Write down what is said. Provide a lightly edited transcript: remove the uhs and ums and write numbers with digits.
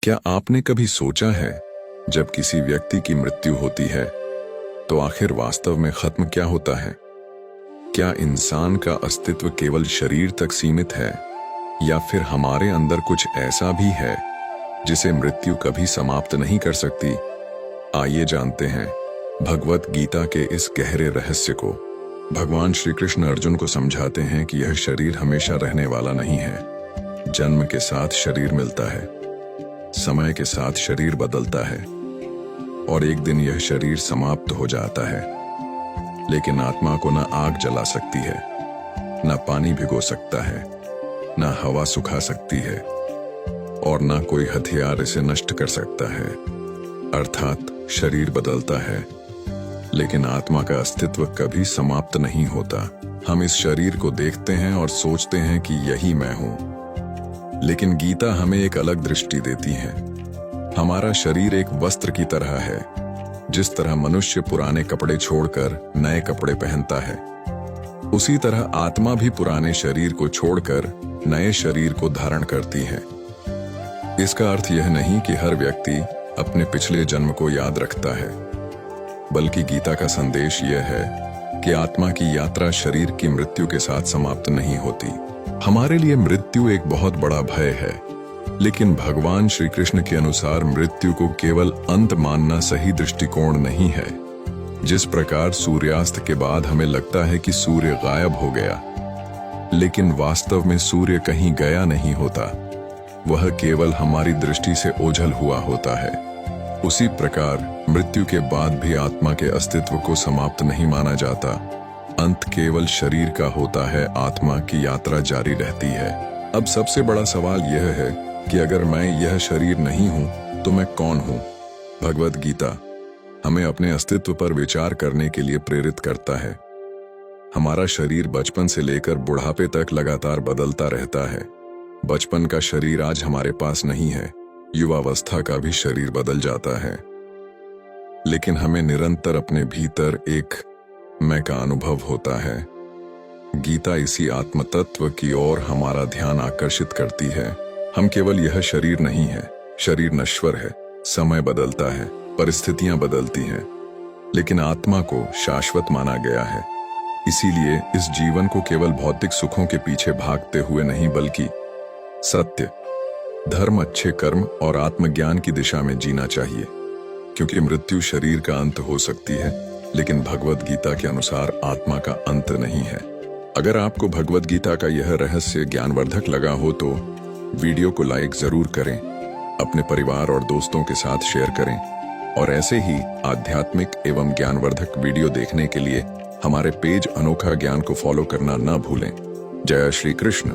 क्या आपने कभी सोचा है, जब किसी व्यक्ति की मृत्यु होती है तो आखिर वास्तव में खत्म क्या होता है? क्या इंसान का अस्तित्व केवल शरीर तक सीमित है, या फिर हमारे अंदर कुछ ऐसा भी है जिसे मृत्यु कभी समाप्त नहीं कर सकती? आइए जानते हैं भगवत गीता के इस गहरे रहस्य को। भगवान श्री कृष्ण अर्जुन को समझाते हैं कि यह शरीर हमेशा रहने वाला नहीं है। जन्म के साथ शरीर मिलता है, समय के साथ शरीर बदलता है और एक दिन यह शरीर समाप्त हो जाता है। लेकिन आत्मा को न आग जला सकती है, न पानी भिगो सकता है, न हवा सुखा सकती है और न कोई हथियार इसे नष्ट कर सकता है। अर्थात शरीर बदलता है, लेकिन आत्मा का अस्तित्व कभी समाप्त नहीं होता। हम इस शरीर को देखते हैं और सोचते हैं कि यही मैं हूं, लेकिन गीता हमें एक अलग दृष्टि देती है। हमारा शरीर एक वस्त्र की तरह है। जिस तरह मनुष्य पुराने कपड़े छोड़कर नए कपड़े पहनता है, उसी तरह आत्मा भी पुराने शरीर को छोड़कर नए शरीर को धारण करती है। इसका अर्थ यह नहीं कि हर व्यक्ति अपने पिछले जन्म को याद रखता है, बल्कि गीता का संदेश यह है कि आत्मा की यात्रा शरीर की मृत्यु के साथ समाप्त नहीं होती। हमारे लिए मृत्यु एक बहुत बड़ा भय है, लेकिन भगवान श्री कृष्ण के अनुसार मृत्यु को केवल अंत मानना सही दृष्टिकोण नहीं है। जिस प्रकार सूर्यास्त के बाद हमें लगता है कि सूर्य गायब हो गया, लेकिन वास्तव में सूर्य कहीं गया नहीं होता, वह केवल हमारी दृष्टि से ओझल हुआ होता है। उसी प्रकार मृत्यु के बाद भी आत्मा के अस्तित्व को समाप्त नहीं माना जाता। अंत केवल शरीर का होता है, आत्मा की यात्रा जारी रहती है। अब सबसे बड़ा सवाल यह है कि अगर मैं यह शरीर नहीं हूं तो मैं कौन हूं? भगवत गीता हमें अपने अस्तित्व पर विचार करने के लिए प्रेरित करता है। हमारा शरीर बचपन से लेकर बुढ़ापे तक लगातार बदलता रहता है। बचपन का शरीर आज हमारे पास नहीं है, युवावस्था का भी शरीर बदल जाता है, लेकिन हमें निरंतर अपने भीतर एक मैं का अनुभव होता है। गीता इसी आत्म तत्व की ओर हमारा ध्यान आकर्षित करती है। हम केवल यह शरीर नहीं है, शरीर नश्वर है, समय बदलता है, परिस्थितियां बदलती हैं, लेकिन आत्मा को शाश्वत माना गया है। इसीलिए इस जीवन को केवल भौतिक सुखों के पीछे भागते हुए नहीं, बल्कि सत्य, धर्म, अच्छे कर्म और आत्मज्ञान की दिशा में जीना चाहिए। क्योंकि मृत्यु शरीर का अंत हो सकती है, लेकिन भगवत गीता के अनुसार आत्मा का अंत नहीं है। अगर आपको भगवत गीता का यह रहस्य ज्ञानवर्धक लगा हो तो वीडियो को लाइक जरूर करें, अपने परिवार और दोस्तों के साथ शेयर करें और ऐसे ही आध्यात्मिक एवं ज्ञानवर्धक वीडियो देखने के लिए हमारे पेज अनोखा ज्ञान को फॉलो करना न भूलें। जय श्री कृष्ण।